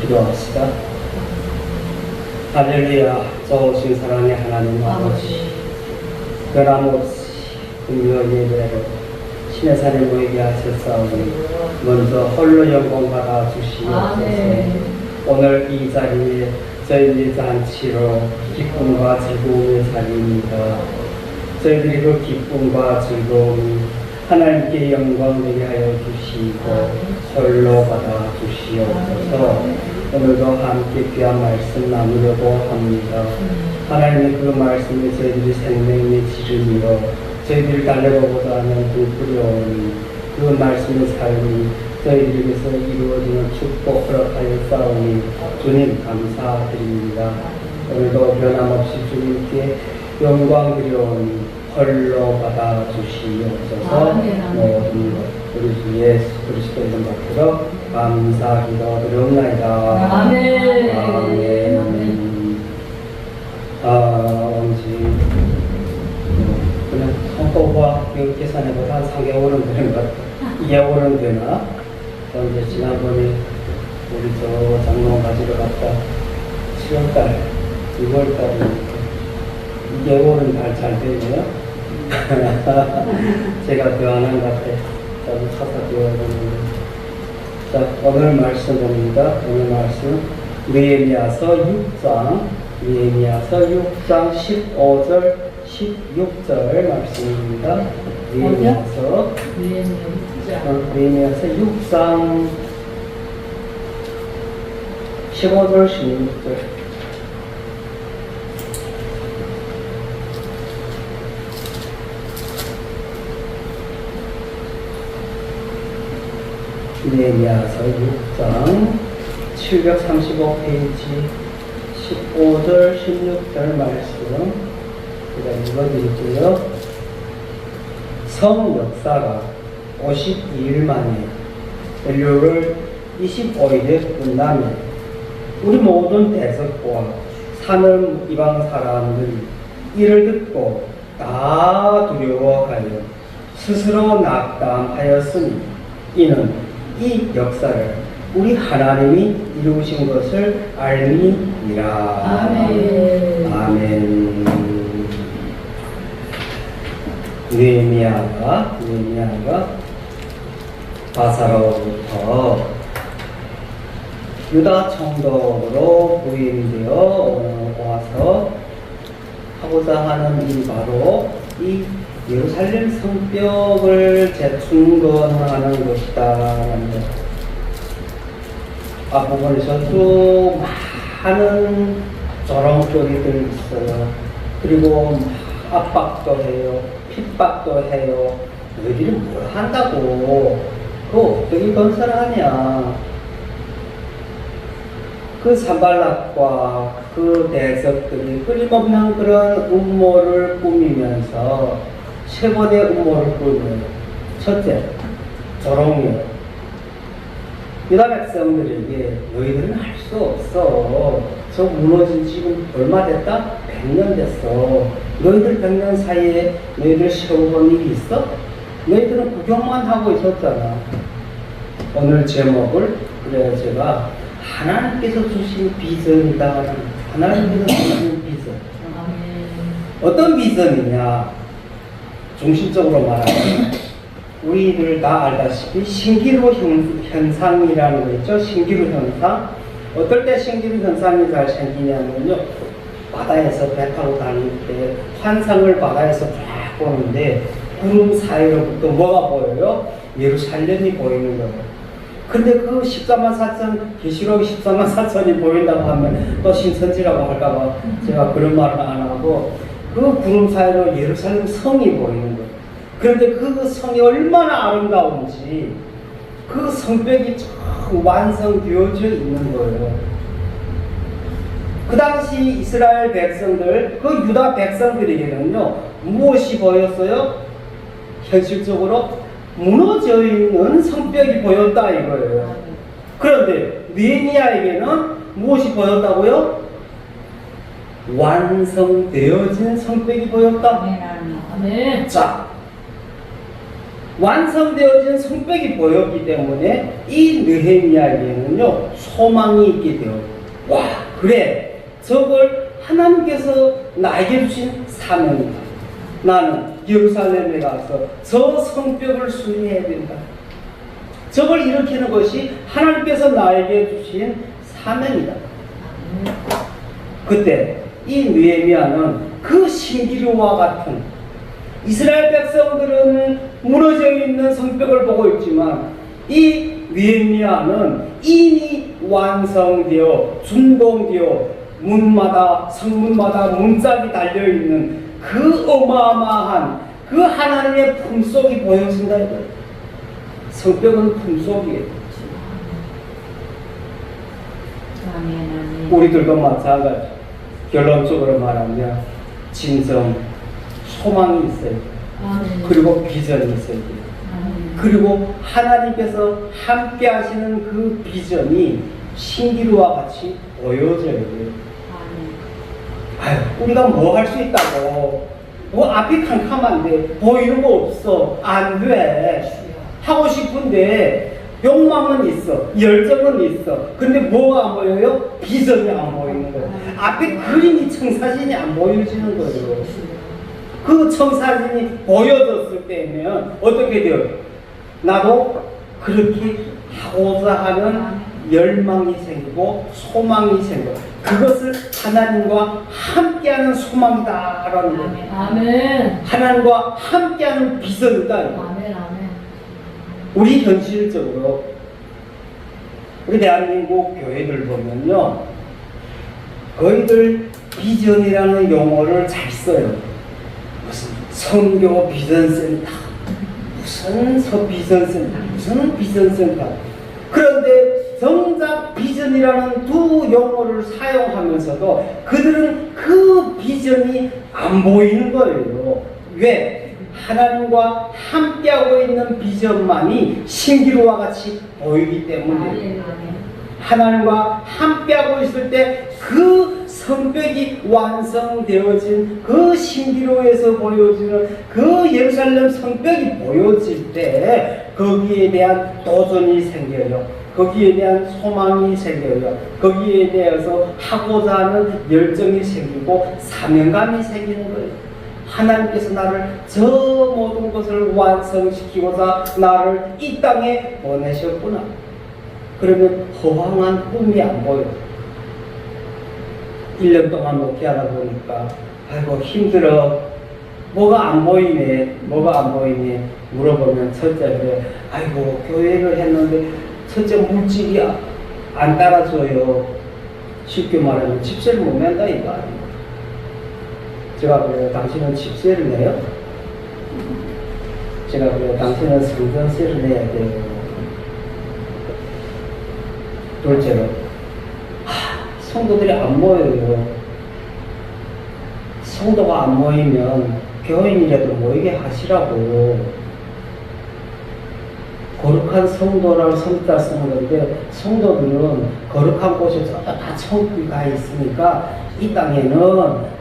기도합시다. 할렐루야. 좋으신 사랑의 하나님 아버지, 변함없이 금요 예배로 신의 산에 모이게 하셨사오니 먼저 홀로 영광 받아 주시옵소서. 오늘 이 자리에 저희들이 잔치로 기쁨과 즐거움의 자리입니다. 저희들이 그 기쁨과 즐거움이 하나님께 영광 되게 하여 주시고 홀로 받아 주시옵소서. 오늘도 함께 귀한 말씀 나누려고 합니다. 하나님의 그 말씀이 저희들이 생명의 지름이요 저희들이 달려가고자 그 뿌려오니 그 말씀의 삶이 저희들에게서 이루어지는 축복 허락하여 싸우니 주님 감사드립니다. 오늘도 변함없이 주님께 영광 드려오니 홀로 받아 주시옵소서. 모든 것 우리 주 예수 그리스도의 이름 받들어 감사 기도드리옵나이다. 아멘. 아멘. 언제 그냥 성도가 교육 계산해보다 한 3개월은 되는 것 같아. 2개월은 되나? 언제 지난번에 우리 저 장롱 가지러 갔다 7월달 6월달이니까 2개월은 잘 되네요. 제가 교환한 것 같아. 저도 사사 교환했는데. 자, 오늘 말씀 봅니다. 오늘 말씀 느헤미야서 6장 15절 16절 말씀입니다. 느헤미야서 6장 15절 16절. 느헤미야서 6장 735페이지 15절 16절 말씀 제가 읽어드릴게요. 성 역사가 52일 만에 엘료를 25일에 끝나면 우리 모든 대적과 사늘 이방 사람들이 이를 듣고 다 두려워하여 스스로 낙담하였으니 이는 이 역사를 우리 하나님이 이루신 것을 알미니라. 아멘. 아멘. 느헤미야가 바사로부터 유다 총독으로 부임되어 와서 하고자 하는 이 바로 이 예루살렘 성벽을 재충건하는 것이다라는 것. 앞부분에서 쭉 많은 조롱거리들이 있어요. 그리고 압박도 해요. 핍박도 해요. 너희들이 뭘 한다고? 그거 어떻게 건설하냐? 그 산발락과 그 대적들이 끊임없는 그런 음모를 꾸미면서 세 번의 음모를 꾸며요. 첫째, 조롱이요. 유다 백성들에게 너희들은 할 수 없어. 저 무너진 지금 얼마 됐다? 100년 됐어. 너희들 100년 사이에 너희들 세워본 일이 있어? 너희들은 구경만 하고 있었잖아. 오늘 제목을 그래 제가 하나님께서 주신 비전이다. 하나님께서 주신 비전. 어떤 비전이냐? 중심적으로 말하면 우리들 다 알다시피 신기루 현상이라는 거 있죠. 신기루 현상. 어떨 때 신기루 현상이 잘 생기냐면요. 바다에서 배 타고 다닐 때 환상을 바다에서 쫙 보는데 구름 사이로부터 뭐가 보여요? 예루살렘이 보이는 거예요. 근데 그 14만 4천, 계시록 14만 4천이 보인다고 하면 또 신천지라고 할까봐 제가 그런 말을 안 하고 그 구름 사이로 예루살렘 성이 보이는 거예요. 그런데 그 성이 얼마나 아름다운지 그 성벽이 쫙 완성되어져 있는 거예요. 그 당시 이스라엘 백성들, 그 유다 백성들에게는요, 무엇이 보였어요? 현실적으로 무너져 있는 성벽이 보였다 이거예요. 그런데 느헤미야에게는 무엇이 보였다고요? 완성되어진 성벽이 보였다. 아멘. 자, 완성되어진 성벽이 보였기 때문에 이 느헤미야에게는요 소망이 있게 되어 와 그래 저걸 하나님께서 나에게 주신 사명이다. 나는 예루살렘에 가서 저 성벽을 수리해야 된다. 저걸 일으키는 것이 하나님께서 나에게 주신 사명이다. 그때 이 느헤미야는 그 신기루와 같은 이스라엘 백성들은 무너져 있는 성벽을 보고 있지만 이 느헤미야는 이미 완성되어 준공되어 문마다 성문마다 문짝이 달려있는 그 어마어마한 그 하나님의 품속이 보여진다 이거예요. 성벽은 품속이에요. 우리들도 마찬가지. 결론적으로 말하면 진정 소망이 있어요. 그리고 비전이 있어요. 그리고 하나님께서 함께 하시는 그 비전이 신기루와 같이 보여져야 돼요. 아유, 우리가 뭐 할 수 있다고. 뭐 앞이 캄캄한데 보이는 거 없어. 안 돼. 하고 싶은데 욕망은 있어. 열정은 있어. 근데 뭐가 안 보여요? 비전이 안 보이는 거예요. 앞에 그림이 청사진이 안 보여지는 거예요. 그 청사진이 보여졌을 때면 어떻게 돼요? 나도 그렇게 하고자 하는 열망이 생기고 소망이 생겨. 그것을 하나님과 함께하는 소망이다라는 거예요. 아멘. 하나님과 함께하는 비전이다. 아멘. 아멘. 우리 현실적으로 우리 대한민국 교회들 보면요, 거의들 비전이라는 용어를 잘 써요. 무슨 선교 비전센터, 무슨 비전센터, 무슨 비전센터. 그런데 정작 비전이라는 두 용어를 사용하면서도 그들은 그 비전이 안 보이는 거예요. 왜? 하나님과 함께하고 있는 비전만이 신기루와 같이 보이기 때문에 하나님과 함께하고 있을 때 그 성벽이 완성되어진 그 신기루에서 보여지는 그 예루살렘 성벽이 보여질 때 거기에 대한 도전이 생겨요. 거기에 대한 소망이 생겨요. 거기에 대해서 하고자 하는 열정이 생기고 사명감이 생기는 거예요. 하나님께서 나를 저 모든 것을 완성시키고자 나를 이 땅에 보내셨구나. 그러면 허황한 꿈이 안 보여. 1년 동안 목회하다 보니까 아이고 힘들어. 뭐가 안 보이네. 뭐가 안 보이네. 물어보면 첫째 그래. 아이고 교회를 했는데 첫째 물질이 안 따라줘요. 쉽게 말하면 집세를 못 낸다 이거 아니에요. 제가 그래요. 당신은 집세를 내요? 제가 그래요. 당신은 성전세를 내야 돼요. 둘째로 성도들이 안 모여요. 성도가 안 모이면 교인이라도 모이게 하시라고. 거룩한 성도라는 성자 쓰는 건데 성도들은 거룩한 곳에 다 천국이 가 있으니까 이 땅에는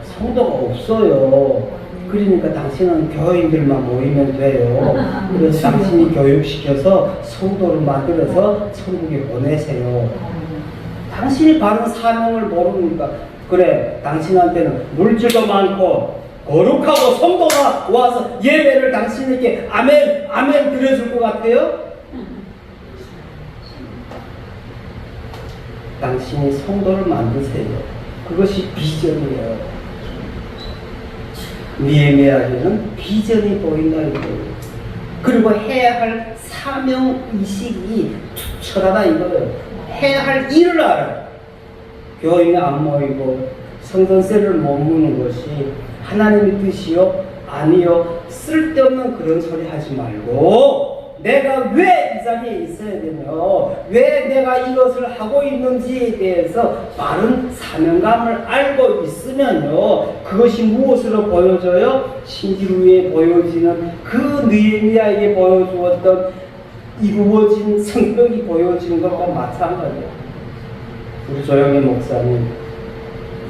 성도가 없어요. 그러니까 당신은 교인들만 모이면 돼요. 그래서 당신이 교육시켜서 성도를 만들어서 천국에 보내세요. 당신이 받은 사명을 모르니까 그래 당신한테는 물질도 많고 거룩하고 성도가 와서 예배를 당신에게 아멘 아멘 드려줄 것 같아요? 당신이 성도를 만드세요. 그것이 비전이에요. 느헤미야에게는 비전이 보인다 이거예요. 그리고 해야 할 사명 의식이 투철하다 이거예요. 해야 할 일을 알아요. 교인이 안 모이고 성전세를 못 무는 것이 하나님의 뜻이요? 아니요. 쓸데없는 그런 소리 하지 말고 내가 왜 이 자리에 있어야 되며 왜 내가 이것을 하고 있는지에 대해서 바른 사명감을 알고 있으면요 그것이 무엇으로 보여져요? 신기루에 보여지는 그 느헤미야에게 보여주었던 이루어진 성벽이 보여지는 것과 마찬가지예요. 우리 조영희 목사님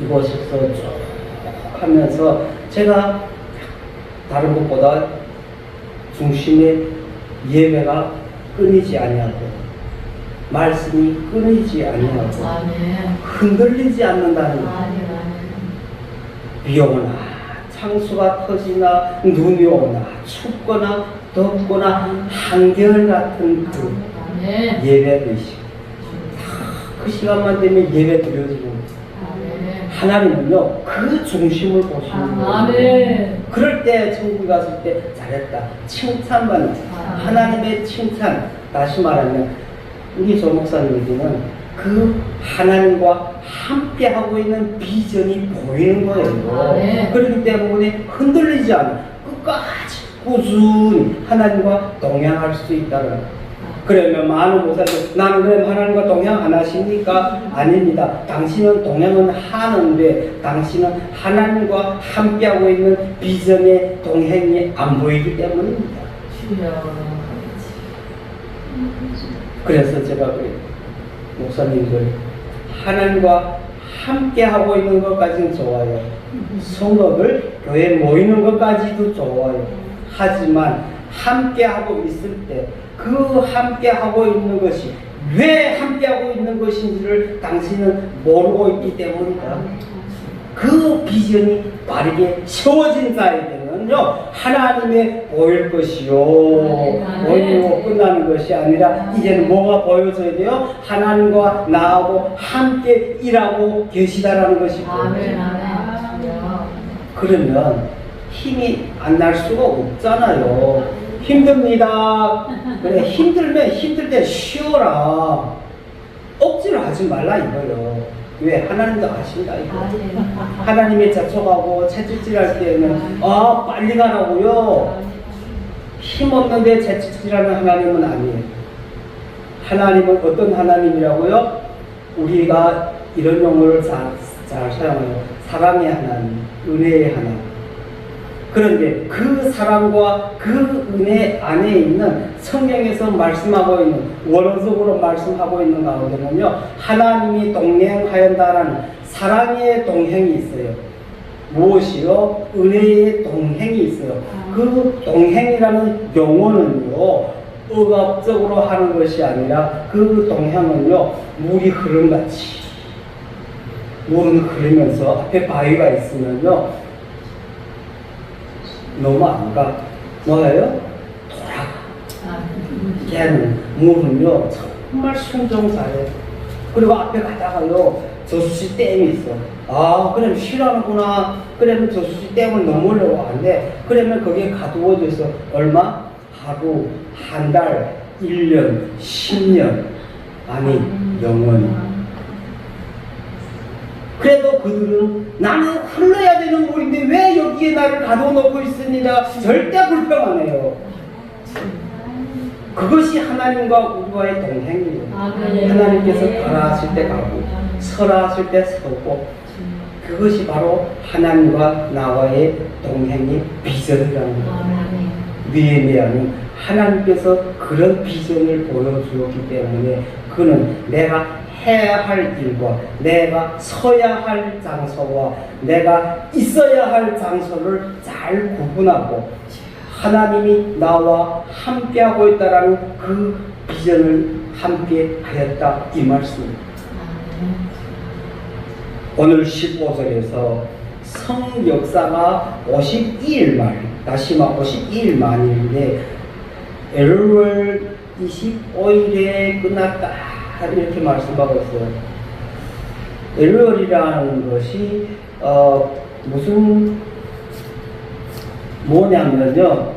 이곳에서 쭉 하면서 제가 다른 것보다 중심에 예배가 끊이지 아니하고 말씀이 끊이지 아니하고 아멘. 흔들리지 않는다는 것. 아멘. 비 오거나 창수가 터지나 눈이 오나 춥거나 덥거나 한결같은 그 아멘. 예배 의식. 그 시간만 되면 예배 드려지는 거예요. 아멘. 하나님은요 그 중심을 보시는 거예요. 아멘. 그럴 때 천국 갔을 때 잘했다 칭찬받는 하나님의 칭찬. 다시 말하면 우리 조 목사님에게는 그 하나님과 함께 하고 있는 비전이 보이는 거예요. 네. 그렇기 때문에 흔들리지 않아 끝까지 꾸준히 하나님과 동행할 수 있다는 거예요. 그러면 많은 목사들 나는 그럼 하나님과 동행 안 하십니까? 아닙니다. 당신은 동행은 하는데 당신은 하나님과 함께하고 있는 비전의 동행이 안 보이기 때문입니다. 주여. 그래서 제가 목사님들 하나님과 함께하고 있는 것까지는 좋아요. 성도들 교회 모이는 것까지도 좋아요. 하지만 함께하고 있을 때 그 함께하고 있는 것이 왜 함께하고 있는 것인지를 당신은 모르고 있기 때문이다. 그 비전이 바르게 세워진 자에게는요 하나님의 보일 것이요 보이고 끝나는 것이 아니라 이제는 뭐가 보여져야 돼요? 하나님과 나하고 함께 일하고 계시다라는 것이 아멘. 보여요. 그러면 힘이 안 날 수가 없잖아요. 힘듭니다. 그래 힘들면 힘들 때 쉬어라. 억지로 하지 말라 이거요. 왜? 하나님도 아신다 이거. 하나님이 자촉하고 채찍질할 때는 아 빨리 가라고요. 힘없는데 채찍질하는 하나님은 아니에요. 하나님은 어떤 하나님이라고요? 우리가 이런 용어를 잘 사용해요. 사랑의 하나님, 은혜의 하나님. 그런데 그 사랑과 그 은혜 안에 있는 성경에서 말씀하고 있는 원어적으로 말씀하고 있는 가운데는요 하나님이 동행하였다라는 사랑의 동행이 있어요. 무엇이요? 은혜의 동행이 있어요. 그 동행이라는 용어는요 억압적으로 하는 것이 아니라 그 동행은요 물이 흐름같이 물은 흐르면서 앞에 바위가 있으면요 너무 안 가. 뭐예요? 돌아가. 걔는 물은요 정말 순종 잘해. 그리고 앞에 가다가요 저수지 댐이 있어. 아 그럼 싫어하는구나. 그러면 저수지 댐을 넘으려고 하는데 그러면 거기에 가두어져 있어. 얼마? 하루, 한 달, 1년, 10년 아니 영원히. 그래도 그들은 나는 흘러야 되는 물인데 왜 여기에 나를 가둬놓고 있습니다. 절대 불평하네요. 그것이 하나님과 우리와의 동행이에요. 하나님께서 가라 하실 때 가고 서라 하실 때 서고 그것이 바로 하나님과 나와의 동행의 비전이라는 거예요. 느헤미야는 하나님께서 그런 비전을 보여주었기 때문에 그는 내가 해야 할 일과 내가 서야 할 장소와 내가 있어야 할 장소를 잘 구분하고 하나님이 나와 함께하고 있다라는 그 비전을 함께 하였다 이 말씀입니다. 오늘 15절에서 성역사가 52일 만 다시 말 52일 만인데 엘월 25일에 끝났다 이렇게 말씀하고 있어요. 엘월이라는 것이 무슨 뭐냐면요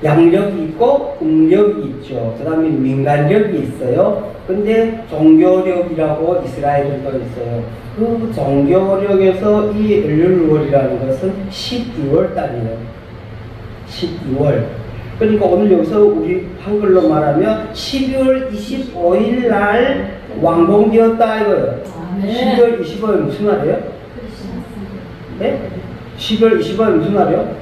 양력이 있고 음력이 있죠. 그 다음에 민간력이 있어요. 근데 종교력이라고 이스라엘은 또 있어요. 그 종교력에서 이 엘룰월이라는 것은 12월 달이에요. 12월. 그러니까 오늘 여기서 우리 한글로 말하면 12월 25일 날 완공되었다 이거예요. 12월 25일 무슨 날이에요? 네? 12월 25일 무슨 날이요?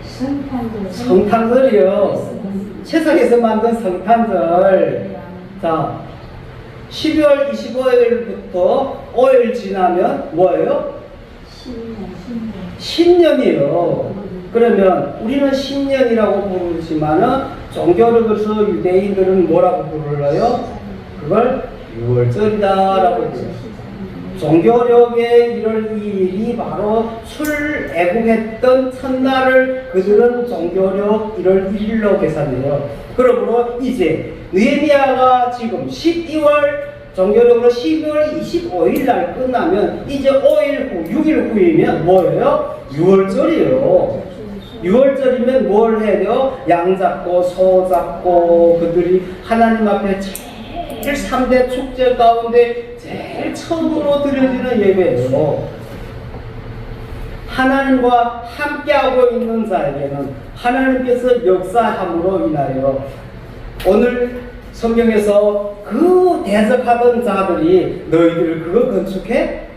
성탄절이요. 세상에서 만든 성탄절. 자, 12월 25일부터 5일 지나면 뭐예요? 신년이에요. 그러면 우리는 신년이라고 부르지만은 종교력에서 유대인들은 뭐라고 불러요? 그걸 유월절이다라고 불러요. 종교력의 이럴 이 일이 바로 출애굽했던 첫날을 그들은 종교력 1월 1일로 계산해요. 그러므로 이제 느헤미야가 지금 12월 종교력으로 12월 25일 날 끝나면 이제 5일 후, 6일 후이면 뭐예요? 6월절이에요. 6월절이면 뭘 해야 돼요? 양 잡고 소 잡고 그들이 하나님 앞에 제일 3대 축제 가운데 제일 처음으로 드려지는 예배예요. 하나님과 함께하고 있는 자에게는 하나님께서 역사함으로 인하여 오늘 성경에서 그 대적하던 자들이 너희들 그거 건축해?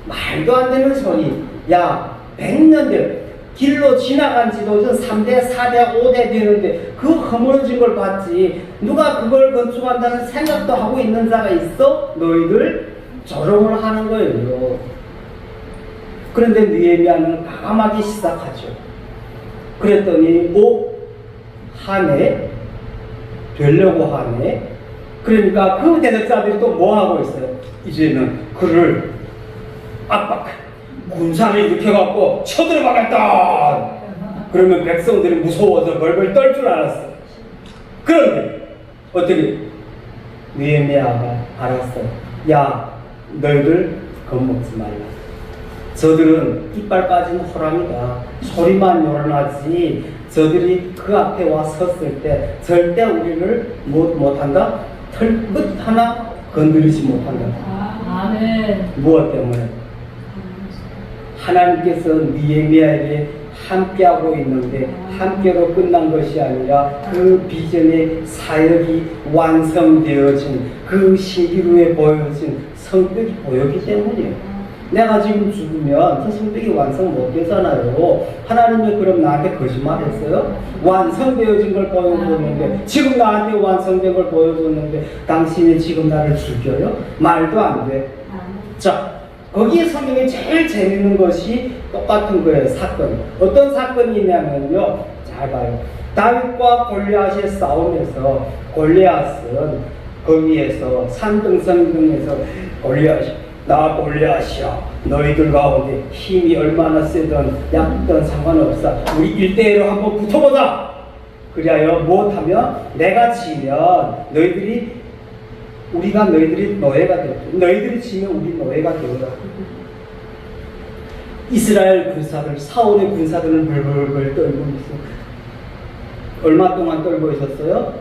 말도 안 되는 소리. 야, 100년들 길로 지나간 지도 3대, 4대, 5대 되는데 그 허물어진 걸 봤지. 누가 그걸 건축한다는 생각도 하고 있는 자가 있어? 너희들 조롱을 하는 거예요. 그런데 느헤미야는 과감하게 시작하죠. 그랬더니 하네? 되려고 하네? 그러니까 그 대적자들이 또 뭐 하고 있어요? 이제는 그를 압박해. 군사를 일으켜갖고 쳐들어가겠다. 그러면 백성들이 무서워서 벌벌 떨 줄 알았어. 그런데 어떻게 느헤미야가 알았어. 야, 너희들 겁먹지 말라. 저들은 이빨 빠진 호랑이다. 소리만 요란하지. 저들이 그 앞에 와 섰을 때 절대 우리를 못한다. 털끝 하나 건드리지 못한다. 아멘. 무엇 때문에? 하나님께서 느헤미야에게 함께하고 있는데 함께로 끝난 것이 아니라 그 비전의 사역이 완성되어진 그 시기로에 보여진 성벽이 보였기 때문이에요. 내가 지금 죽으면 그 성벽이 완성 못 되잖아요. 하나님이 그럼 나한테 거짓말했어요? 완성되어진 걸 보여줬는데 지금 나한테 완성된 걸 보여줬는데 당신이 지금 나를 죽여요? 말도 안 돼. 자, 거기에 성경에 제일 재밌는 것이 똑같은 거예요. 사건. 어떤 사건이 있냐면요. 잘 봐요. 다윗과 골리앗의 싸움에서 골리앗은 거기에서 산등성 등에서 나 골리앗이야. 너희들 가운데 힘이 얼마나 세든 약든 상관없어. 우리 1대1로 한번 붙어보자. 그리하여 못하면 내가 지면 우리가 너희들이 노예가 되고 너희들이 지면 우리 노예가 되어라. 이스라엘 군사들, 사울의 군사들은 벌벌벌 떨고 있어. 얼마 동안 떨고 있었어요?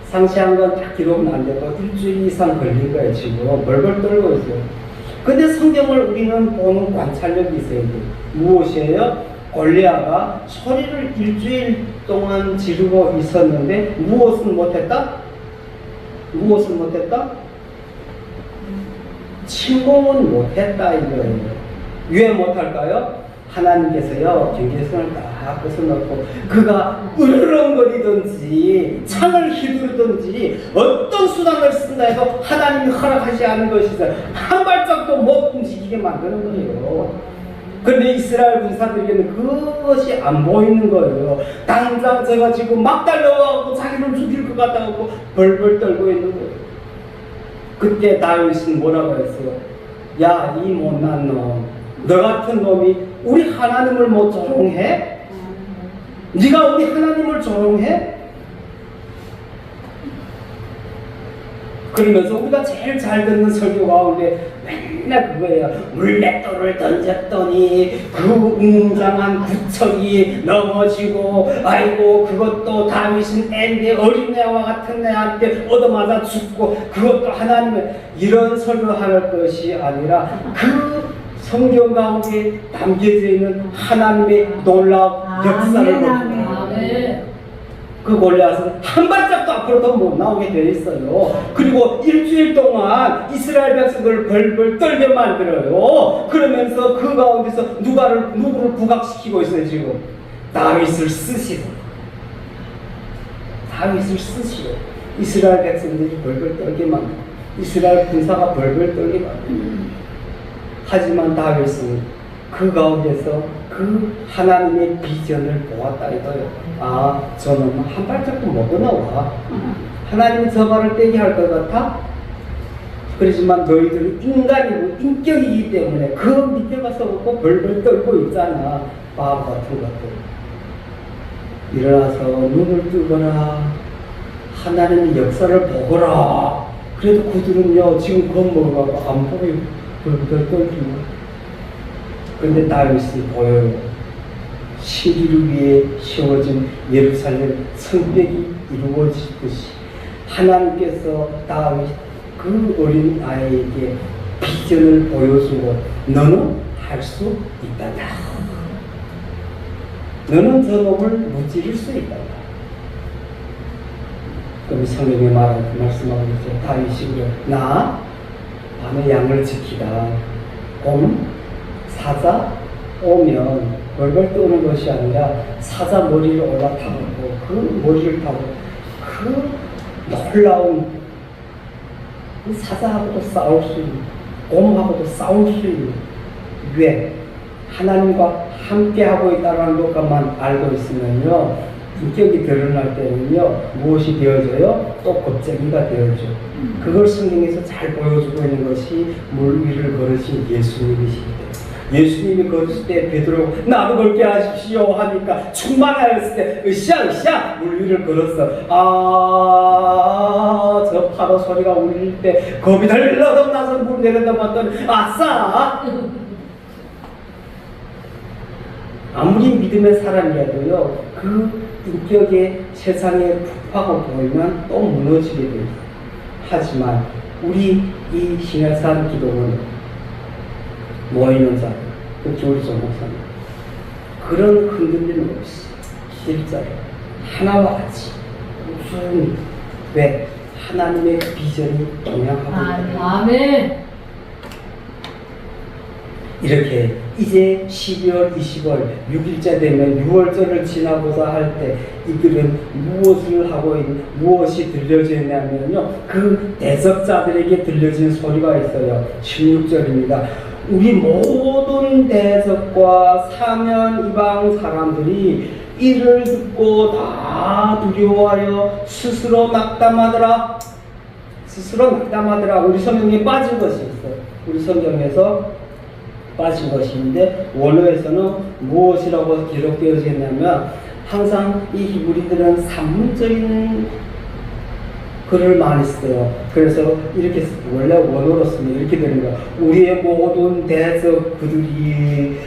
상세한 건 다 기록은 안 되고 일주일 이상 걸린 거예요. 지금 벌벌 떨고 있어요. 근데 성경을 우리는 보는 관찰력이 있어야 돼요. 무엇이에요? 골리앗가 소리를 일주일 동안 지르고 있었는데 무엇을 못했다? 무엇을 못했다? 침공은 못했다 이거예요. 왜 못할까요? 하나님께서요 경계선을 딱 벗어놓고 그가 으르렁거리든지 창을 휘두르든지 어떤 수단을 쓴다 해도 하나님이 허락하지 않은 것이 있어요. 한 발짝도 못 움직이게 만드는 거예요. 그런데 이스라엘 군사들에게는 그것이 안 보이는 거예요. 당장 제가 지금 막 달려와서 자기를 죽일 것 같다고 벌벌 떨고 있는 거예요. 그때 다윗은 뭐라고 했어요? 야, 이 못난 놈, 너 같은 놈이 우리 하나님을 못 조롱해? 네가 우리 하나님을 조롱해? 그러면서 우리가 제일 잘 듣는 설교 가운데 맨날 그거예요. 물맷돌을 던졌더니 그 웅장한 구척이 넘어지고 아이고 그것도 다윗은 애인데 어린애와 같은 애한테 얻어맞아 죽고 그것도 하나님의 이런 설교할 것이 아니라 그 성경 가운데 담겨져 있는 하나님의 놀라운 역사를 보여줍니다. 그 골리앗은 한 발짝도 앞으로 더 못 나오게 되어 있어요. 그리고 일주일 동안 이스라엘 백성들을 벌벌 떨게 만들어요. 그러면서 그 가운데서 누구를 부각시키고 있어요. 지금 다윗을 쓰시고 이스라엘 백성들이 벌벌 떨게 만들어. 이스라엘 군사가 벌벌 떨게 만들어. 하지만 다윗은 그 가운데서 그 그 하나님의 비전을 보았다 이거예요. 아, 저는 한 발짝도 못 건너와. 하나님이 저 발을 떼게 할 것 같아? 그렇지만 너희들은 인간이고 인격이기 때문에 그 밑에 가서 먹고 벌벌 떨고 있잖아. 바보 같은 것들. 일어나서 눈을 뜨거나 하나님의 역사를 보거라. 그래도 그들은요 지금 겁먹어가고 안 보여. 벌벌 떨기만. 근데 다윗이 보여요. 시기를 위해 세워진 예루살렘 성벽이 이루어지듯이 하나님께서 다윗 그 어린 아이에게 비전을 보여주고 너는 할 수 있다. 너는 저 놈을 무찌를 수 있다. 그럼 성경에 말씀하고 있죠. 다윗이 그래. 나 밤에 양을 지키다. 곰 사자 오면 벌벌 떠오는 것이 아니라 사자 머리를 올라타고 그 머리를 타고 그 놀라운 그 사자하고도 싸울 수 있는 곰하고도 싸울 수 있는 왜 하나님과 함께하고 있다는 것만 알고 있으면요 인격이 드러날 때는요 무엇이 되어져요? 또 겁쟁이가 되어져. 그걸 성경에서 잘 보여주고 있는 것이 물 위를 걸으신 예수님이시기 때문에 예수님이 걸으실 때 베드로 나도 걸게 하십시오 하니까 충만하였을 때 으쌰으쌰 물 위를 걸었어. 아, 저 파도 소리가 울릴 때 겁이 덜렁 나서 물 내려다 봤더니 아싸. 아무리 믿음의 사람이라도요 그 인격의 세상에 부파가 보이면 또 무너지게 돼요. 하지만 우리 이 신해산 기독은 모이는 자, 특히 우리 조목사님 그런 흔들림 없이 실제로 하나와 같이 무슨 왜 하나님의 비전이 동행하고 있다. 아멘. 이렇게 이제 12월 20월 6일째 되면 6월절을 지나고자 할 때 이들은 무엇을 하고 무엇이 들려지냐면요 그 대적자들에게 들려진 소리가 있어요. 16절입니다. 우리 모든 대적과 사면 이방 사람들이 이를 듣고 다 두려워하여 스스로 낙담하더라. 우리 성경에 빠진 것이 있어요. 우리 성경에서 빠진 것인데 원어에서는 무엇이라고 기록되어져 있냐면 항상 이 히브리들은 산문적인 글을 많이 써요. 그래서 이렇게 원래 원어로 쓰면 이렇게 되는 거야. 우리의 모든 대적 그들이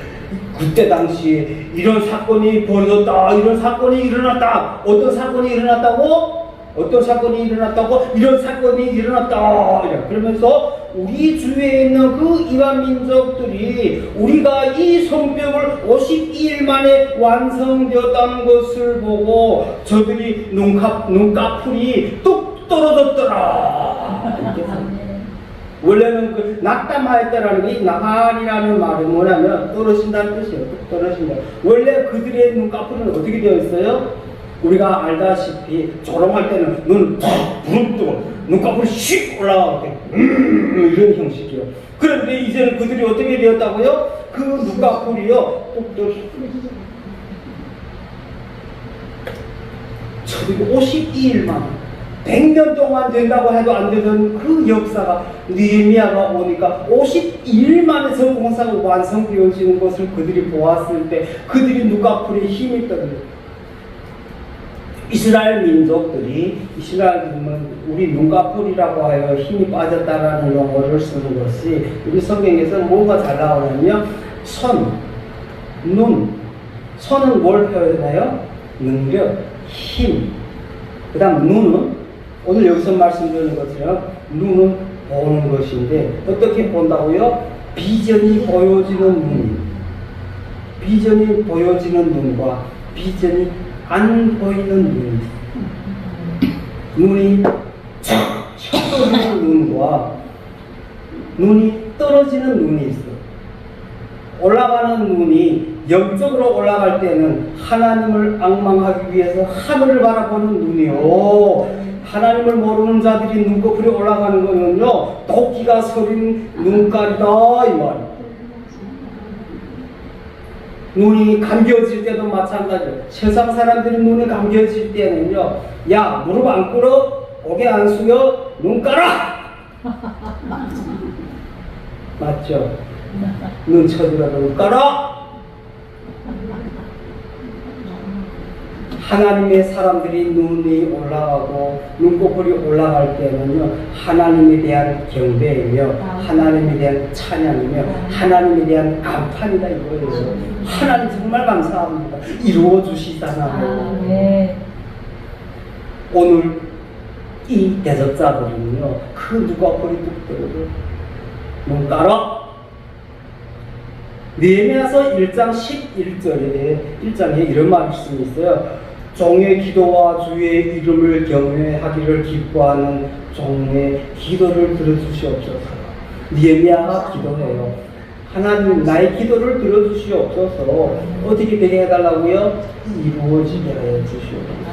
그때 당시에 이런 사건이 벌어졌다. 이런 사건이 일어났다. 어떤 사건이 일어났다고? 이런 사건이 일어났다. 그러면서 우리 주위에 있는 그 이방 민족들이 우리가 이 성벽을 52일 만에 완성되었다는 것을 보고 저들이 눈꺼풀이 뚝 떨어졌더라. 원래는 그 낙담하였다라는 게 나발이라는 말은 뭐냐면 떨어진다는 뜻이에요. 뚝 떨어진다. 원래 그들의 눈꺼풀은 어떻게 되어 있어요? 우리가 알다시피 조롱할 때는 눈 부릅 뜨고 눈꺼풀이 씩 올라가고 이런 형식이요. 그런데 이제는 그들이 어떻게 되었다고요? 그 눈꺼풀이요 뚝 떨어져. 저들이 52일만 100년 동안 된다고 해도 안 되던 그 역사가 느헤미야가 오니까 52일 만에 저 공사가 완성되어지는 것을 그들이 보았을 때 그들이 눈꺼풀에 힘이 떠요. 이스라엘 민족은 우리 눈꺼풀이라고 하여 힘이 빠졌다라는 용어를 쓰는 것이 우리 성경에서 뭐가 잘 나오냐면 손은 뭘 표현해요? 능력, 힘. 그 다음 눈은 오늘 여기서 말씀드리는 것처럼 눈은 보는 것인데 어떻게 본다고요? 비전이 보여지는 눈과 비전이 안 보이는 눈이 쳐떨어지는 눈과 눈이 떨어지는 눈이 있어. 올라가는 눈이 영적으로 올라갈 때는 하나님을 앙망하기 위해서 하늘을 바라보는 눈이요. 하나님을 모르는 자들이 눈꺼풀에 올라가는 거는요 도끼가 서린 눈깔이다 이 말이에요. 눈이 감겨질 때도 마찬가지예요. 세상 사람들이 눈이 감겨질 때는요, 야, 무릎 안 꿇어, 고개 안 숙여, 눈 깔아! 맞죠? 눈 쳐주라도 눈 깔아! 하나님의 사람들이 눈이 올라가고 눈꺼풀이 올라갈 때는요, 하나님에 대한 경배이며 하나님에 대한 찬양이며 하나님에 대한 감탄이다 이거예요. 하나님 정말 감사합니다. 이루어 주시잖아요. 네. 오늘 이 대적자들은요, 그 눈꺼풀이 뚝 떨어져 눈 깔아. 느헤미야서 1장 11절에 이런 말씀이 있어요. 종의 기도와 주의 이름을 경외하기를 기뻐하는 종의 기도를 들어주시옵소서. 느헤미야가 기도해요. 하나님, 나의 기도를 들어주시옵소서. 어떻게 되게 해달라고요? 이루어지게 하여 주시옵소서.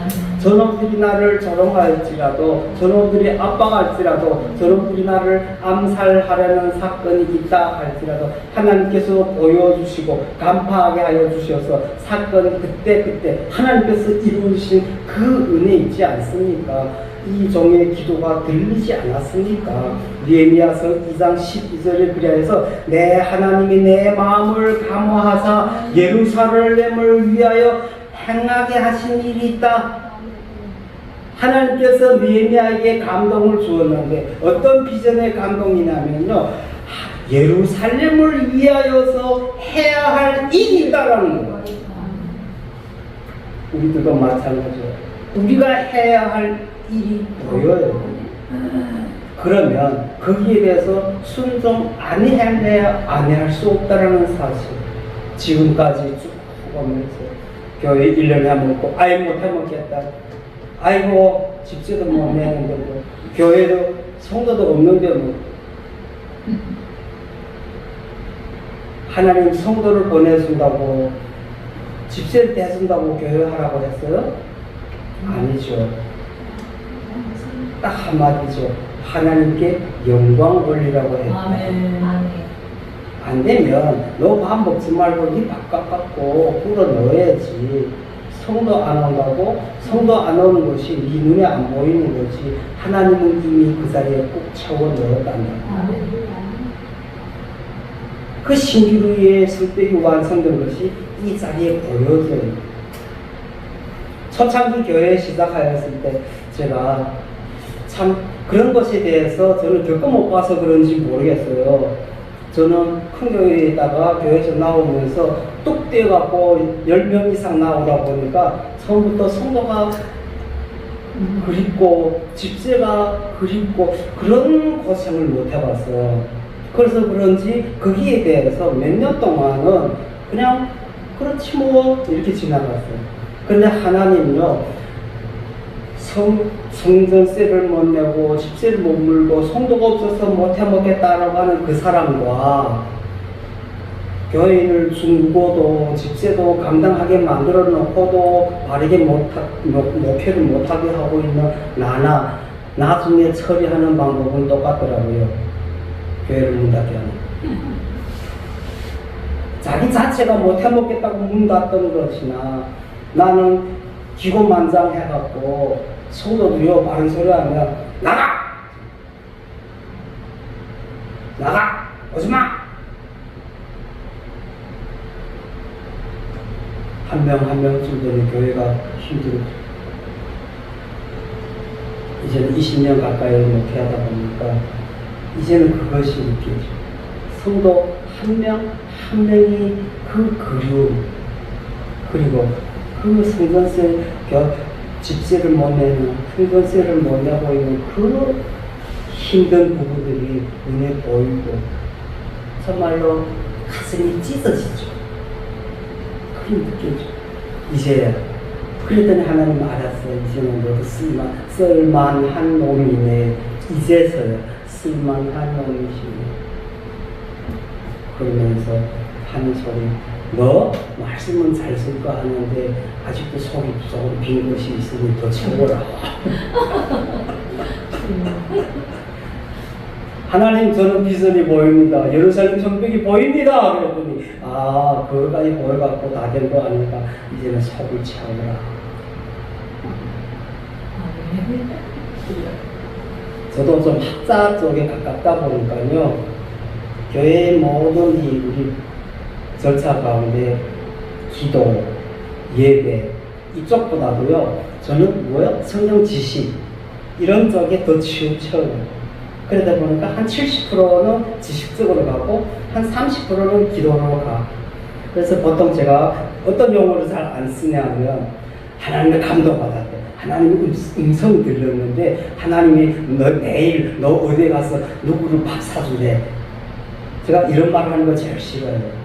저놈들이 나를 조롱할지라도, 저놈들이 압박할지라도, 저놈들이 나를 암살하려는 사건이 있다 할지라도 하나님께서 보여주시고 간파하게 하여 주셔서 사건 그때 하나님께서 이루신 그 은혜 있지 않습니까? 이 종의 기도가 들리지 않았습니까? 느헤미야서 2장 12절에 그리하여서 내 하나님이 내 마음을 감화하사 예루살렘을 위하여 행하게 하신 일이 있다. 하나님께서 느헤미야에게 감동을 주었는데 어떤 비전의 감동이냐면요, 예루살렘을 위하여서 해야 할 일이 있다라는 거예요. 우리들도 마찬가지예요. 우리가 해야 할 일이 보여요. 그러면 거기에 대해서 순종 안 할 수 없다라는 사실. 지금까지 쭉 오면서 교회 1년에 한 번 먹고 아예 못 해먹겠다. 아이고 집세도 못 내는데 뭐 교회도 성도도 없는데 뭐 하나님 성도를 보내준다고 집세를 대준다고 교회 하라고 했어요? 아니죠. 딱 한마디죠. 하나님께 영광 올리라고 했다. 안 되면 너 밥 먹지 말고 네 밥값 갖고 불어 넣어야지. 성도 안 온다고? 성도 안 오는 것이 네 눈에 안 보이는 거지. 하나님은 이미 그 자리에 꼭 채워 넣었단다. 그 신기루의 설득이 완성된 것이 이 자리에 보여져요. 초창기 교회 시작하였을 때 제가 참 그런 것에 대해서 저는 겪어 못 봐서 그런지 모르겠어요. 저는 큰 교회에다가 교회에서 나오면서 뚝 떼어갖고 10명 이상 나오다 보니까 처음부터 성도가 그립고 집세가 그립고 그런 고생을 못 해봤어요. 그래서 그런지 거기에 대해서 몇 년 동안은 그냥 그렇지 뭐 이렇게 지나갔어요. 그런데 하나님은요, 성전세를 못 내고 집세를 못 물고 성도가 없어서 못 해먹겠다라고 하는 그 사람과 교회를 중고도 집세도 감당하게 만들어 놓고도 바르게 목회를 못하게 하고 있는 나나 나중에 처리하는 방법은 똑같더라고요. 교회를 문 닫게 하는. 자기 자체가 못 해먹겠다고 문 닫던 것이나 나는 기고만장해갖고 성도들이요 바른 소리 하면 나가! 나가! 오지마! 한 명 한 명쯤 되는 교회가 힘들어. 이제는 20년 가까이 목회하다 보니까 이제는 그것이 느껴져. 성도 한 명 한 명이 그 그리움, 그리고 그 성전세 집세를 못 내는, 성전세를 못 내고 있는 그 힘든 부부들이 눈에 보이고 정말로 가슴이 찢어지죠. 그게 느껴져. 이제 그랬더니 하나님 알았어요. 이제는 너도 쓸만한 놈이네. 이제서야 쓸만한 놈이시네. 그러면서 하는 소리, 너 말씀은 잘 쓸 거 하는데 아직도 속이 조금 빈 것이 있으니 더 채워라. 하나님 저는 비전이 보입니다. 예루살렘 성벽이 보입니다. 그랬더니 아 그거까지 보여갖고 다 된 거 아니까 이제는 속을 채우라. 저도 좀 학자 쪽에 가깝다 보니까요. 교회의 모든 이 우리 절차 가운데 기도, 예배 이쪽보다도요. 저는 뭐요? 성령 지식 이런 쪽에 더 치우쳐요. 그러다 보니까 한 70%는 지식적으로 가고 한 30%는 기도로 가. 그래서 보통 제가 어떤 용어를 잘 안 쓰냐면 하나님의 감동받았대. 하나님의 음성이 들렸는데 하나님이 너 내일 너 어디에 가서 누구를 밥 사주래. 제가 이런 말을 하는 거 제일 싫어요.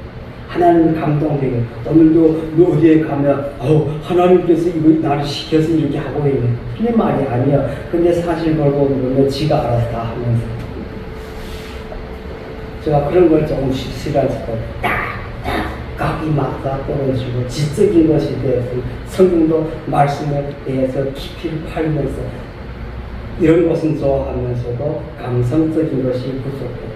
하나님의 감동되게 오늘도 너 어디에 가면 하나님께서 이거 나를 시켜서 이렇게 하고 있네. 그런 말이 아니야. 근데 사실 걸고 보면 지가 알아서 다 하면서 제가 그런 걸 조금씩 싫어하니까 각이 맞아 떨어지고 지적인 것에 대해서 성경도 말씀에 대해서 깊이 팔면서 이런 것은 좋아하면서도 감성적인 것이 부족해.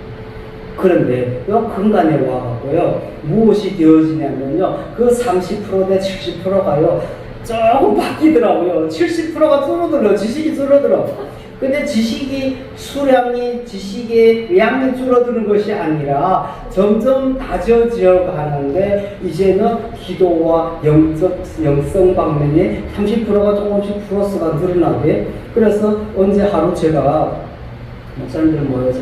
그런데 요 근간에 와갖고요 무엇이 되어지냐면요 그 30%대 70%가요 조금 바뀌더라고요. 70%가 줄어들어. 지식이 줄어들어. 근데 지식이 수량이 지식의 양이 줄어드는 것이 아니라 점점 다져져 가는데 이제는 기도와 영성 방면에 30%가 조금씩 플러스가 늘어나게. 그래서 언제 하루 제가 목사님들 모여서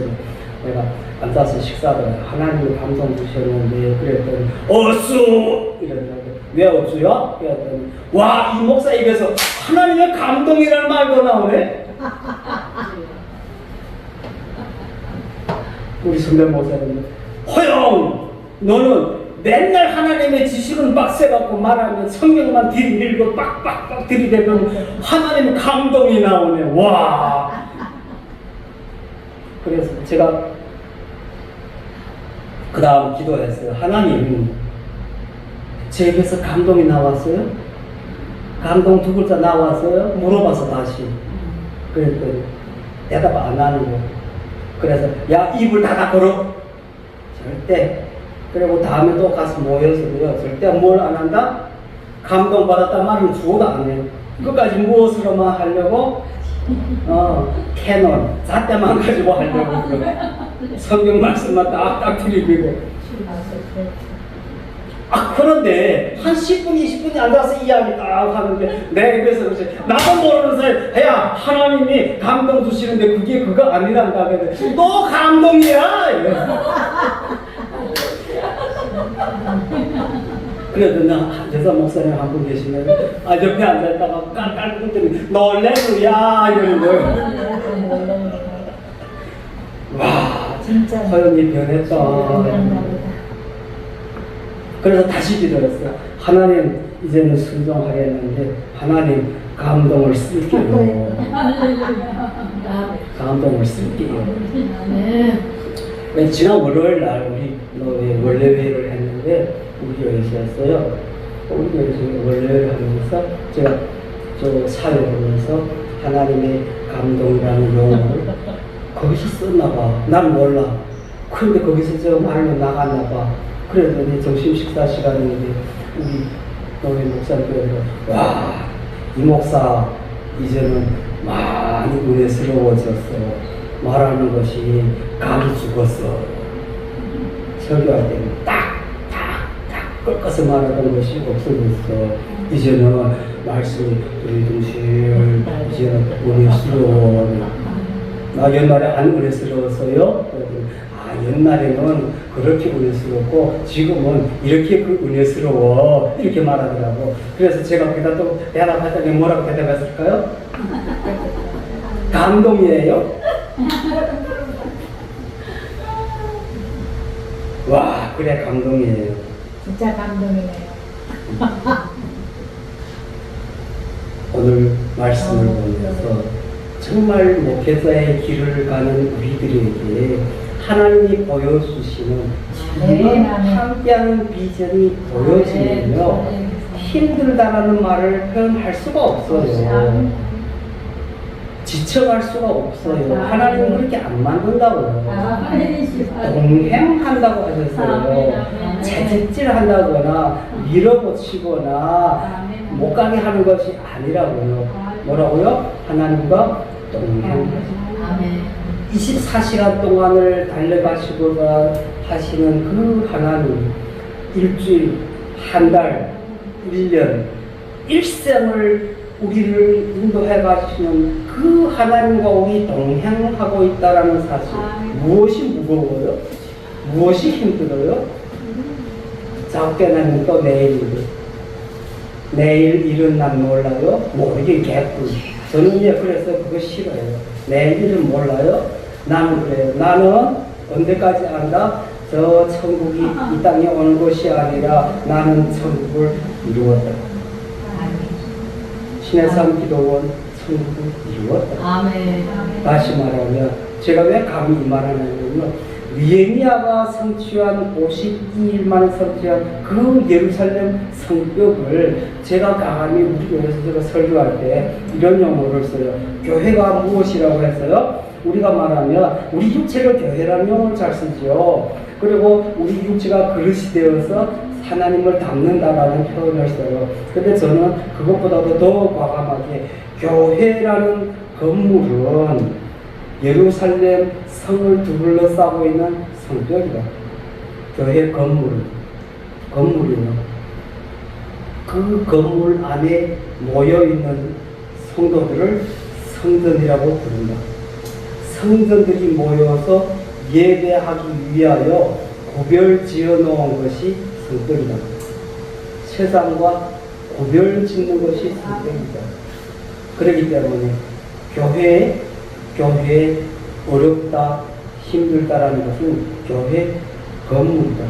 내가 앉아서 식사를 하나님이 감동 주셨는데 그랬더니 어수 이랬는데 왜 어수요? 그랬더니 와 이 목사 입에서 하나님의 감동이라는 말도 나오네. 우리 선배 목사님 허영 너는 맨날 하나님의 지식은 빡세갖고 말하면 성경만 들이밀고 빡빡빡 들이대면 하나님의 감동이 나오네. 와 그래서 제가 그 다음 기도했어요. 하나님 제 입에서 감동이 나왔어요? 감동 두 글자 나왔어요? 물어봐서 다시 그랬더니 대답 안 하는 거예요. 그래서 야 입을 닫아 걸어 절대. 그리고 다음에 또 가서 모여서도요 절대 뭘 안 한다? 감동받았단 말은 죽어도 안 해요. 끝까지 무엇으로만 하려고? 캐논 잣대만 가지고 하려고 그래요. 성경 말씀만 딱딱 들이밀고. 그런데 한 10분, 20분이 앉아서 이야기 딱 하는데 내 입에서 그러지. 나도 모르는 사이 야 하나님이 감동 주시는데 그게 그거 아니란다. 그랬더니 또 감동이야. 그래도 나 여자 목사님 한 분 계시면 옆에 앉아있다가 깔깔 끄더니 놀래루야 이러는 거예요. 와 진짜 허영이 변했다. 그래서 다시 기도했어요. 하나님 이제는 순종하겠는데 하나님 감동을 쓸게요. 감동을 쓸게요. 지난 월요일 날 우리 원래회의를 했는데 우리 교회에서 했어요. 우리 교회에서 원래회의를 하면서 제가 저 사회를 보면서 하나님의 감동이라는 용어를 거기서 썼나 봐. 난 몰라. 그런데 거기서 저 말로 나갔나 봐. 그랬더니 점심 식사 시간인데 우리 교회 목사님께서 와, 이 목사 이제는 많이 은혜스러워졌어. 말하는 것이 감이 죽었어. 설교할 때는 딱 꺾어서 말하던 것이 없어졌어. 이제는 말씀이 두리둥실 이제는 은혜스러워. 나 옛날에 안 은혜스러웠어요? 옛날에는 그렇게 은혜스럽고 지금은 이렇게 은혜스러워 이렇게 말하더라고. 그래서 제가 거기다 또 대답할 때 뭐라고 대답했을까요? 감동이에요? 와 그래 감동이에요. 진짜 감동이네요. 오늘 말씀을 보면서 정말 목회자의 길을 가는 우리들에게 하나님이 보여주시는 함께하는 비전이 보여지면요 힘들다라는 말을 표현할 수가 없어요. 지쳐갈 수가 없어요. 아, 하나님은 네. 그렇게 안 만든다고요. 아멘. 동행한다고 아멘, 하셨어요. 아멘. 채찍질 한다거나 밀어붙이거나 아멘. 못 가게 하는 것이 아니라고요. 뭐라고요? 하나님과 동행. 아멘. 24시간 동안을 달려가시고자 하시는 그 하나님, 일주일, 한 달, 1년, 일생을 우리를 인도해 가시는 그 하나님과 우리 동행하고 있다라는 사실. 무엇이 무거워요? 무엇이 힘들어요? 작게는 또 내일인데. 내일 일은 난 몰라요? 모르겠군. 저는 그래서 그거 싫어요. 내일 일은 몰라요? 나는 그래요. 나는 언제까지 안다? 저 천국이 이 땅에 오는 것이 아니라 나는 천국을 이루었다. 신의 삶 기도원 천국을 이루었다. 아멘. 다시 말하면 제가 왜 감히 이 말을 하냐면요. 느헤미야가 성취한 52일만에 성취한 그 예루살렘 성벽을 제가 감히 우리 교회에서 제가 설교할 때 이런 용어를 써요. 교회가 무엇이라고 했어요? 우리가 말하면 우리 육체를 교회라는 용어를 잘 쓰죠. 그리고 우리 육체가 그릇이 되어서 하나님을 담는다라는 표현을 써요. 근데 저는 그것보다도 더 과감하게 교회라는 건물은 예루살렘 성을 둘러싸고 있는 성벽이다. 교회 건물이요. 그 건물 안에 모여있는 성도들을 성전이라고 부른다. 성전들이 모여서 예배하기 위하여 구별 지어 놓은 것이 성벽이다. 세상과 구별 짓는 것이 성벽이다. 그렇기 때문에 교회 어렵다, 힘들다라는 것은 교회 건물이다.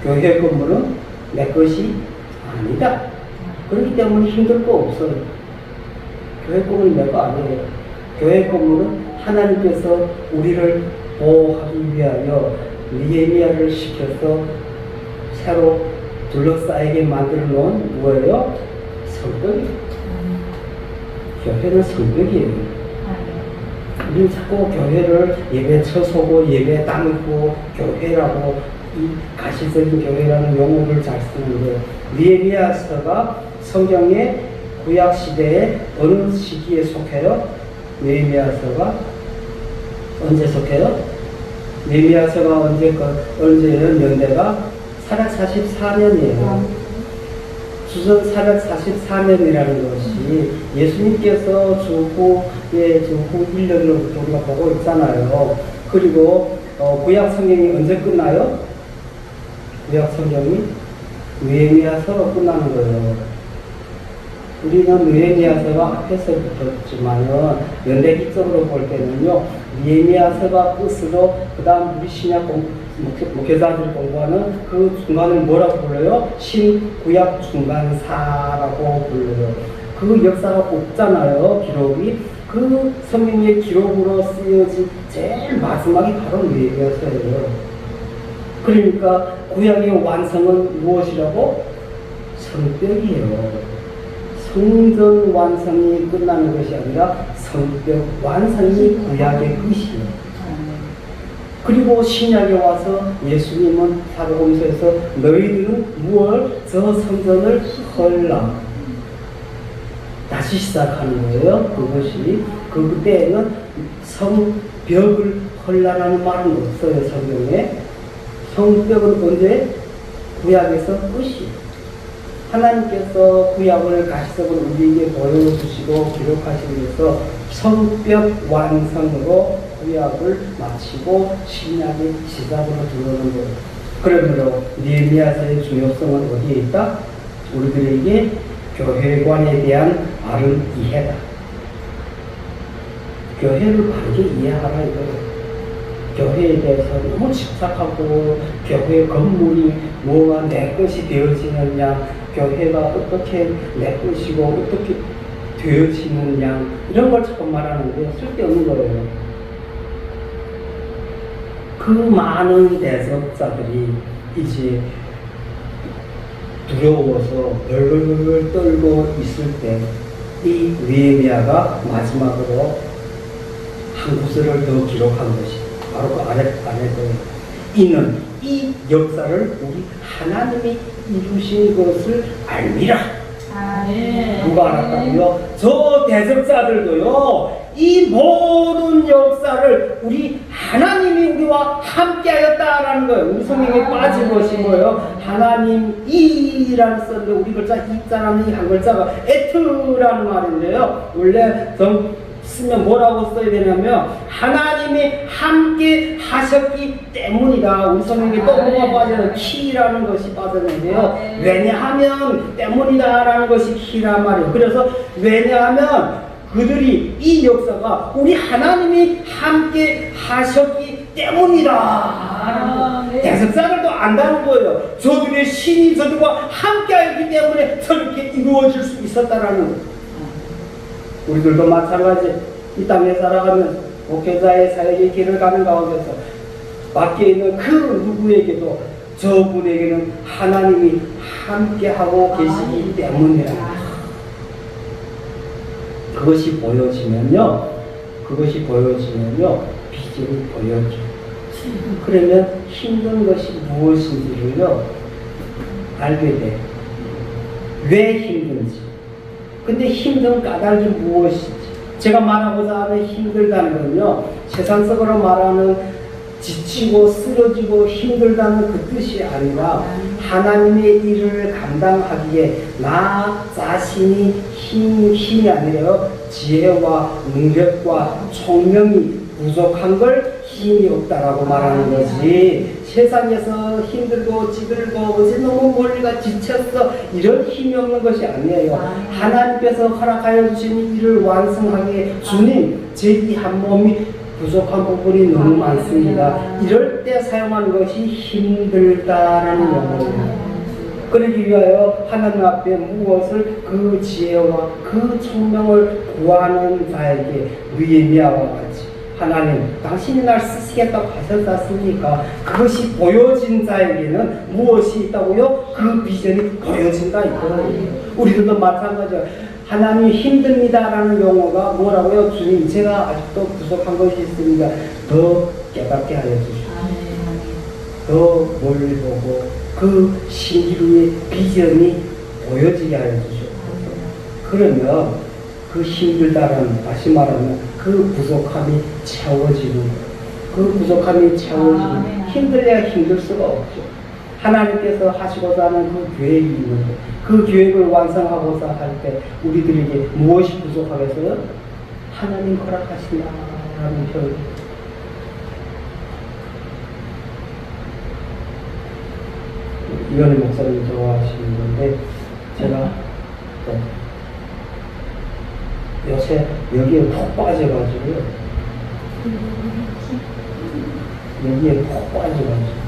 교회 건물은 내 것이 아니다. 그렇기 때문에 힘들 거 없어요. 교회 건물은 내가 아니에요. 교회 건물은 하나님께서 우리를 보호하기 위하여 느헤미야를 시켜서 새로 둘러싸이게 만들어 놓은 뭐예요? 성벽이에요. 교회는 성벽이에요. 우리 자꾸 교회를 예배 처소고 예배 땅이고 교회라고 이 가시적인 교회라는 용어를 잘 쓰는데 느헤미야서가 성경의 구약 시대에 어느 시기에 속해요? 느헤미야서가 언제 속해요? 느헤미야서가 언제예요? 연대가 444년이에요. 주전 444년이라는 것이 예수님께서 주후 1년을 우리가 보고 있잖아요. 그리고 구약 성경이 언제 끝나요? 구약 성경이 느헤미야서로 끝나는 거예요. 우리는 느헤미야서가 앞에서 붙었지만은 연대기적으로 볼 때는요, 느헤미야서가 끝으로 그 다음 우리 신약 목회자들이 공부하는 그 중간을 뭐라고 불러요? 신구약 중간사라고 불러요. 그 역사가 없잖아요, 기록이. 그 성경의 기록으로 쓰여진 제일 마지막이 바로 느헤미야서예요. 그러니까 구약의 완성은 무엇이라고? 성벽이에요. 성전 완성이 끝나는 것이 아니라 성벽 완성이 구약의 것이에요. 그리고 신약에 와서 예수님은 사도행전에서 너희들은 무엇? 저 성전을 헐라. 다시 시작하는 거예요. 그것이. 그때에는 성벽을 헐라라는 말은 없어요. 성경에. 성벽은 언제? 구약에서 끝이에요. 하나님께서 구약을 가시적으로 우리에게 보여주시고 기록하시기 위해서 성벽 완성으로 구약을 마치고 신약의 시작으로 들어오는 거예요. 그러므로 느헤미야서의 중요성은 어디에 있다? 우리들에게 교회관에 대한 바른 이해다. 교회를 바르게 이해하라 이거예요. 교회에 대해서 너무 집착하고 교회 건물이 뭐가 내 것이 되어지느냐, 교회가 어떻게 내 것이고 어떻게 되어지느냐, 이런 걸 자꾸 말하는데 쓸데없는 거예요. 그 많은 대적자들이 이제 두려워서 벌벌 떨고 있을 때 이 느헤미야가 마지막으로 한 구절을 더 기록한 것이 바로 그 아래 안에 이는 이 역사를 우리 하나님이 이루신 것을 알미라. 아멘. 누가 알았다고요? 저 대적자들도요, 이 모든 역사를 우리 하나님이 우리와 함께하였다라는 거예요. 우리 성경에 빠진 것인 거예요. 하나님이라는 썼는데 우리 글자 이자라는 이 한 글자가 에트라는 말인데요. 원래 쓰면 뭐라고 써야 되냐면 하나님이 함께 하셨기 때문이다. 우리 성경에 또 뭐가 빠져요? 키라는 것이 빠졌는데요. 왜냐하면 때문이다라는 것이 키란 말이에요. 그래서 왜냐하면 그들이 이 역사가 우리 하나님이 함께 하셨기 때문이다. 대적자들도 안다는 거예요. 저들의 신이 저들과 함께하였기 때문에 저렇게 이루어질 수 있었다라는 거예요. 우리들도 마찬가지 이 땅에 살아가면 목회자의 사역의 길을 가는 가운데서 밖에 있는 그 누구에게도 저분에게는 하나님이 함께하고 계시기 때문이라. 그것이 보여지면요, 비전이 보여져. 그러면 힘든 것이 무엇인지를요 알게 돼. 왜 힘든지. 근데 힘든 까닭이 무엇인지. 제가 말하고자 하는 힘들다는 건요, 세상적으로 말하는 지치고 쓰러지고 힘들다는 그 뜻이 아니라 하나님의 일을 감당하기에 나 자신이 힘이 아니라 지혜와 능력과 총명이 부족한 걸 힘이 없다라고 말하는 거지. 세상에서 힘들고 찌들고 어제 너무 멀리가 지쳤어 이런 힘이 없는 것이 아니에요. 하나님께서 허락하여 주신 일을 완성하기에 주님 제 이 한 몸이 부족한 부분이 너무 많습니다. 이럴 때 사용하는 것이 힘들다라는 용어예요. 그러기 위하여 하나님 앞에 무엇을 그 지혜와 그 총명을 구하는 자에게 느헤미야와 같이 하나님 당신이 날 쓰시겠다고 하셨지 않습니까? 그것이 보여진 자에게는 무엇이 있다고요? 그 비전이 보여진다 이거예요. 우리들도 마찬가지예요. 하나님 힘듭니다라는 용어가 뭐라고요? 주님 제가 아직도 부족한 것이 있으니까 더 깨닫게 하여 주시옵소서. 더 멀리 보고 그 신기루의 비전이 보여지게 하여 주시옵소서. 그러면 그 힘들다라는, 다시 말하면 그 부족함이 채워지는 거예요. 그 부족함이 채워지는, 힘들래야 힘들 수가 없죠. 하나님께서 하시고자 하는 그 계획이 있는데 그 계획을 완성하고자 할 때 우리들에게 무엇이 부족하겠어요? 하나님 허락하신다라는 표현. 이현희 목사님 좋아하시는 건데 제가 요새 여기에 푹 빠져가지고요. 여기에 푹 빠져가지고.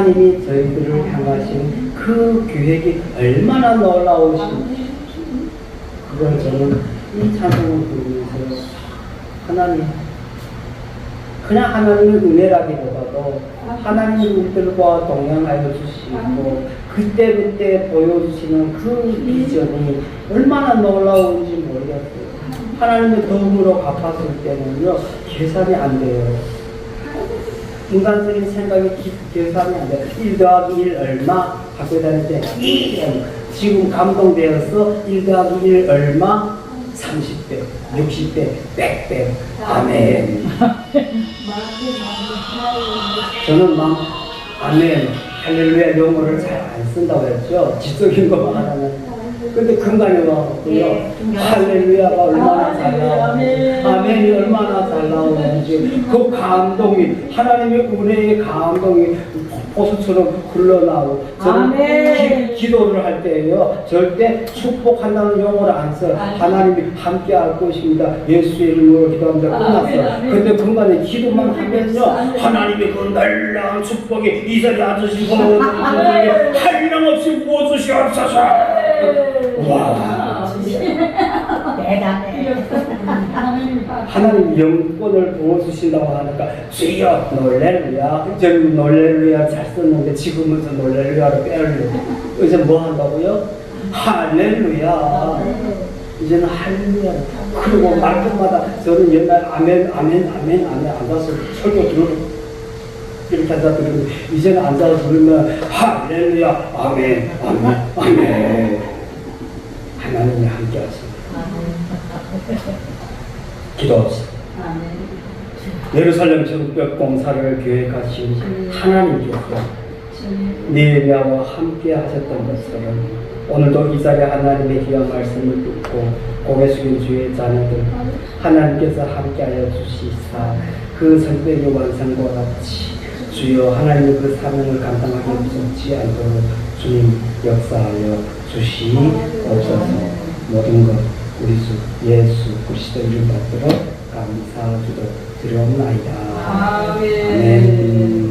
하나님이 저희들을 향하신 그 계획이 얼마나 놀라우신지 그걸 저는 이 찬송을 부르면서 하나님, 그냥 하나님의 은혜라기보다도 하나님이 우리들과 동행하여 주시고 그때그때 보여주시는 그 비전이 얼마나 놀라운지 모르겠어요. 하나님의 도움으로 갚았을 때는요 계산이 안 돼요. 인간적인 생각이 계산이 안 돼요. 1 더하기 1 얼마? 학교 다닐 때 2. 지금 감동되어서 1 더하기 1 얼마? 30배, 60배, 100배. 아멘. 저는 막 아멘, 할렐루야 용어를 잘 안 쓴다고 했죠. 지적인 것만 하면. 근데 근간에 와서요. 할렐루야가 얼마나 잘 나오는지, 아멘이 얼마나 잘 나오는지, 그 감동이, 하나님의 은혜의 감동이 호수처럼 흘러나오고, 저는 기도를 할 때요, 절대 축복한다는 용어를 안 써요. 하나님이 함께 할 것입니다. 예수의 이름으로 기도합니다. 끝났어요. 근데 근간에 기도만 하면요, 하나님의 그 놀라운 축복이 이 자리에 앉으시고, 한량없이 부어주시옵소서. 와, 대단해. 하나님 영권을 부어주신다고 하니까 주여 놀렐루야. 저는 놀렐루야 잘 썼는데 지금은 저 놀렐루야로 빼려고 이제 뭐 한다고요? 할렐루야. 이제는 할렐루야. 그리고 말끝마다 저는 옛날 아멘 앉아서 설교 들으고 이렇게 앉아 들으면 이제는 앉아서 들으면 할렐루야 아멘. 하나님이 함께 하십니다. 기도합시다. 예루살렘 성벽 공사를 계획하신 하나님께서 느헤미야와 함께 하셨던 것처럼 오늘도 이 자리에 하나님의 귀한 말씀을 듣고 고개 숙인 주의 자녀들 하나님께서 함께하여 주시사 그 성벽의 완성과 같이 주여 하나님의 그 사명을 감당하기 없지 않도록 주님 역사하여 주시옵소서. 모든 것 우리 주 예수 그리스도 이름 받들어 감사기도 드려옵나이다. 아멘.